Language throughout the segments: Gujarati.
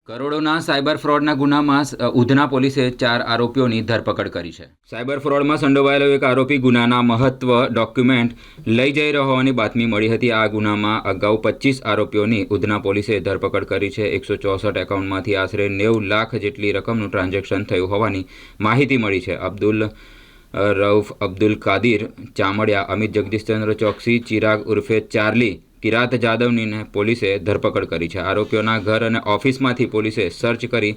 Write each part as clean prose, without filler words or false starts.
કરોડોના સાયબર ફ્રોડના ગુનામાં ઉધના પોલીસે 4 આરોપીઓની ધરપકડ કરી છે. સાયબર ફ્રોડમાં સંડોવાયેલો એક આરોપી ગુનાના મહત્વ ડોક્યુમેન્ટ લઈ જઈ રહ્યો હોવાની બાતમી મળી હતી. આ ગુનામાં અગાઉ 25 આરોપીઓની ઉધના પોલીસે ધરપકડ કરી છે. 164 એકાઉન્ટમાંથી આશરે 90 લાખ જેટલી રકમનું ટ્રાન્ઝેક્શન થયું હોવાની માહિતી મળી છે. રઉફ અબ્દુલ કાદિર ચામડિયા, અમિત જગદીશચંદ્ર ચોકસી, ચિરાગ ઉર્ફે ચાર્લી, કિરાત જાદવની પોલીસે ધરપકડ કરી છે. આરોપીઓના ઘર અને ઓફિસમાંથી પોલીસે સર્ચ કરી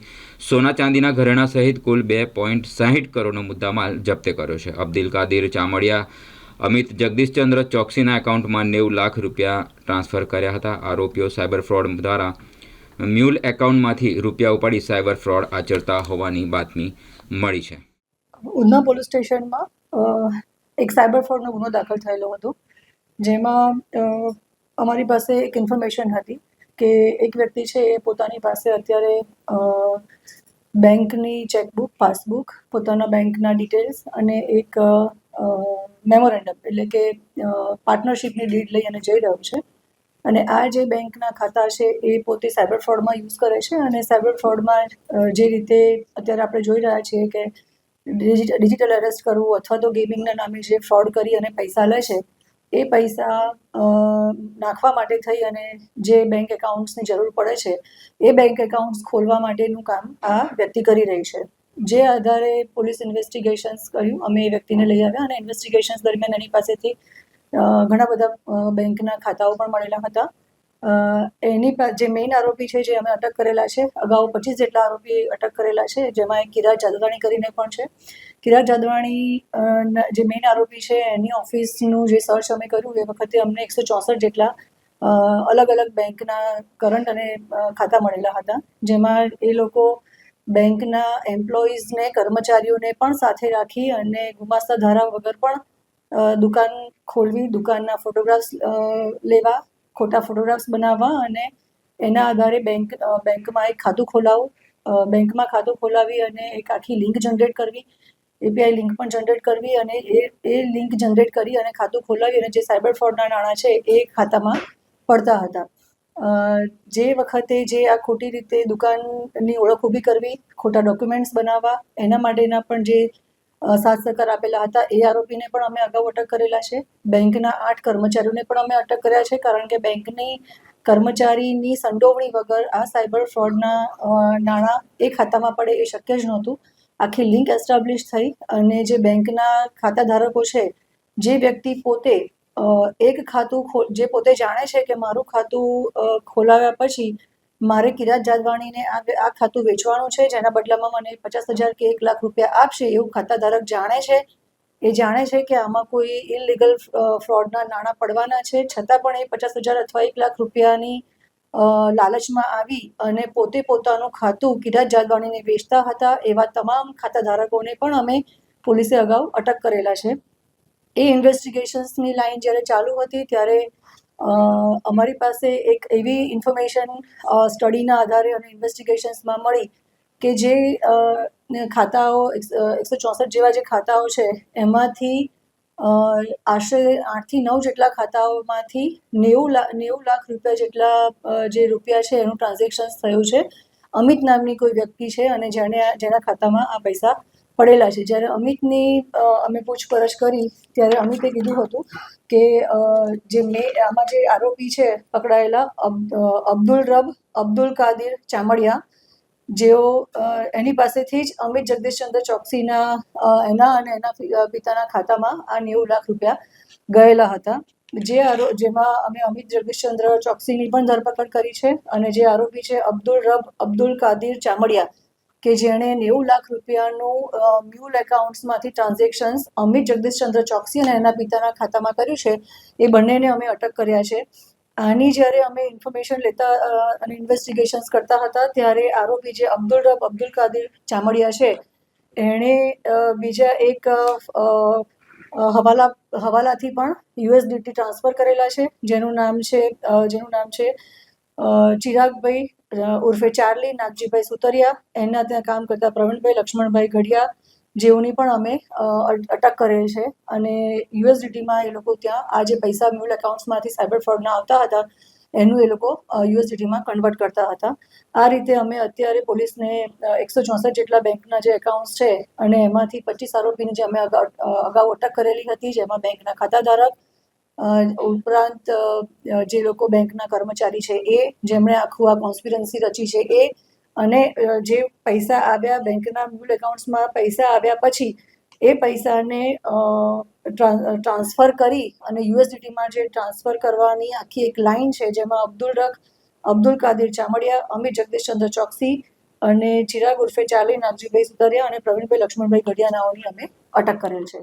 સોના ચાંદીના ઘરેણાં સહિત કુલ 2.60 કરોડનો મુદ્દામાલ જપ્ત કર્યો છે. અબ્દુલ કાદિર ચામડિયા અમિત જગદીશચંદ્ર ચોકસીના એકાઉન્ટમાં 90 લાખ રૂપિયા ટ્રાન્સફર કર્યા હતા. આરોપીઓ સાયબર ફ્રોડ દ્વારા મ્યુલ એકાઉન્ટમાંથી રૂપિયા ઉપાડી સાયબર ફ્રોડ આચરતા હોવાની બાતમી મળી છે. ઉધના પોલીસ સ્ટેશનમાં એક સાયબર ફ્રોડનો ગુનો દાખલ થયેલો હતો, જેમાં અમારી પાસે એક ઇન્ફોર્મેશન હતી કે એક વ્યક્તિ છે એ પોતાની પાસે અત્યારે બેંકની ચેકબુક, પાસબુક, પોતાના બેંકના ડિટેલ્સ અને એક મેમોરેન્ડમ એટલે કે પાર્ટનરશિપની ડીડ લઈ અને જઈ રહ્યો છે. અને આ જે બેંકના ખાતા છે એ પોતે સાયબર ફ્રોડમાં યુઝ કરે છે. અને સાયબર ફ્રોડમાં જે રીતે અત્યારે આપણે જોઈ રહ્યા છીએ કે ડિજિટલ અરેસ્ટ કરવું અથવા તો ગેમિંગના નામે જે ફ્રોડ કરી અને પૈસા લે છે, એ પૈસા નાખવા માટે થઈ અને જે બેંક એકાઉન્ટ્સની જરૂર પડે છે એ બેંક એકાઉન્ટ્સ ખોલવા માટેનું કામ આ વ્યક્તિ કરી રહી છે. જે આધારે પોલીસ ઇન્વેસ્ટિગેશન્સ કર્યું, અમે એ વ્યક્તિને લઈ આવ્યા અને ઇન્વેસ્ટિગેશન્સ દરમિયાન એની પાસેથી ઘણા બધા બેંકના ખાતાઓ પણ મળેલા હતા. એની જે મેઇન આરોપી છે જે અમે અટક કરેલા છે, અગાઉ 25 જેટલા આરોપી અટક કરેલા છે, જેમાં એક કિરાત જાદવાણી કરીને પણ છે. કિરાત જાદવાણી જે મેઇન આરોપી છે એની ઓફિસનું જે સર્ચ અમે કર્યું એ વખતે અમને 164 જેટલા અલગ અલગ બેંકના કરંટ અને ખાતા મળેલા હતા, જેમાં એ લોકો બેંકના એમ્પ્લોઈઝને, કર્મચારીઓને પણ સાથે રાખી અને ગુમાસ્તા ધારા વગર પણ દુકાન ખોલવી, દુકાનના ફોટોગ્રાફ્સ લેવા, ખોટા ફોટોગ્રાફ્સ બનાવવા અને એના આધારે બેંકમાં એક ખાતું ખોલાવવું, બેંકમાં ખાતું ખોલાવી અને એક આખી લિંક જનરેટ કરવી, એપીઆઈ લિંક પણ જનરેટ કરવી અને એ લિંક જનરેટ કરી અને ખાતું ખોલાવી અને જે સાયબર ફ્રોડના નાણાં છે એ ખાતામાં પડતા હતા. જે વખતે જે આ ખોટી રીતે દુકાનની ઓળખ ઊભી કરવી, ખોટા ડોક્યુમેન્ટ્સ બનાવવા, એના માટેના પણ જે સાથ સહકાર આપેલા હતા એ આરોપીને પણ અમે અગાઉ અટક કરેલા છે. બેંકના 8 કર્મચારીઓને પણ અમે અટક કર્યા છે, કારણ કે બેંકની કર્મચારીની સંડોવણી વગર આ સાયબર ફ્રોડના નાણાં એ ખાતામાં પડે એ શક્ય જ નહોતું. આખી લિંક એસ્ટાબ્લિશ થઈ અને જે બેંકના ખાતા ધારકો છે, જે વ્યક્તિ પોતે એક ખાતું જે પોતે જાણે છે કે મારું ખાતું ખોલાવ્યા પછી મારે કિરાત જાદવાણીને આ ખાતું વેચવાનું છે, જેના બદલામાં મને 50,000 કે 1 લાખ રૂપિયા આપશે, એવું ખાતા ધારક જાણે છે. એ જાણે છે કે આમાં કોઈ ઇલીગલ ફ્રોડના નાણાં પડવાના છે, છતાં પણ એ 50,000 અથવા 1 લાખ રૂપિયાની લાલચમાં આવી અને પોતે પોતાનું ખાતું કિરાત જાદવાણીને વેચતા હતા. એવા તમામ ખાતા ધારકોને પણ અમે પોલીસે અગાઉ અટક કરેલા છે. એ ઇન્વેસ્ટિગેશન્સની લાઈન જ્યારે ચાલુ હતી ત્યારે અમારી પાસે એક એવી ઇન્ફોર્મેશન સ્ટડીના આધારે અને ઇન્વેસ્ટિગેશન્સમાં મળી કે જે ખાતાઓ 164 જેવા જે ખાતાઓ છે એમાંથી આશરે 8 થી 9 જેટલા ખાતાઓમાંથી 90 લાખ રૂપિયા જેટલા જે રૂપિયા છે એનું ટ્રાન્ઝેક્શન થયું છે. અમિત નામની કોઈ વ્યક્તિ છે અને જેના ખાતામાં આ પૈસા પડેલા છે. જ્યારે અમિતની અમે પૂછપરછ કરી ત્યારે અમિતે કીધું હતું કે આમાં જે આરોપી છે પકડાયેલા અબ્દુલ કાદિર ચામડિયા, જેઓ એની પાસેથી જ અમિત જગદીશચંદ્ર ચોકસીના એના પિતાના ખાતામાં આ 90 લાખ રૂપિયા ગયેલા હતા. જેમાં અમે અમિત જગદીશચંદ્ર ચોકસીની પણ ધરપકડ કરી છે અને જે આરોપી છે અબ્દુલ કાદિર ચામડિયા, કે જેણે 90 લાખ રૂપિયાનું મ્યુલ એકાઉન્ટ્સમાંથી ટ્રાન્ઝેક્શન્સ અમિત જગદીશચંદ્ર ચોકસી અને એના પિતાના ખાતામાં કર્યું છે, એ બંનેને અમે અટક કર્યા છે. આની જ્યારે અમે ઇન્ફોર્મેશન લેતા અને ઇન્વેસ્ટિગેશન્સ કરતા હતા ત્યારે આરોપી જે અબ્દુલ કાદિર ચામડિયા છે, એણે બીજા એક હવાલાથી પણ યુએસડીટી ટ્રાન્સફર કરેલા છે, જેનું નામ છે ચિરાગભાઈ ઉર્ફે ચાર્લી, નાગજીભાઈ સુતરિયા, એના ત્યાં કામ કરતા પ્રવીણભાઈ લક્ષ્મણભાઈ ગઢિયા, જેઓની પણ અમે અટક કરેલ છે. અને યુએસડીટીમાં એ લોકો ત્યાં આ જે પૈસા મ્યુલ એકાઉન્ટ્સમાંથી સાયબર ફ્રોડના આવતા હતા એનું એ લોકો યુએસડીટીમાં કન્વર્ટ કરતા હતા. આ રીતે અમે અત્યારે પોલીસને 164 જેટલા બેંકના જે એકાઉન્ટ્સ છે અને એમાંથી 25 આરોપીની જે અમે અગાઉ અટક કરેલી હતી, જેમાં બેંકના ખાતાધારક ઉપરાંત જે લોકો બેંકના કર્મચારી છે એ, જેમણે આખું આ કોન્સ્પિરન્સી રચી છે એ, અને જે પૈસા આવ્યા બેંકના મૂળ એકાઉન્ટ્સમાં પૈસા આવ્યા પછી એ પૈસાને ટ્રાન્સફર કરી અને યુએસડીટીમાં જે ટ્રાન્સફર કરવાની આખી એક લાઈન છે, જેમાં અબ્દુલ કાદિર ચામડિયા, અમિત જગદીશચંદ્ર ચોકસી અને ચિરાગ ઉર્ફે ચાર્લી નાગજીભાઈ સુતરિયા અને પ્રવીણભાઈ લક્ષ્મણભાઈ ગઢિયા નાઓની અમે અટક કરેલ છે.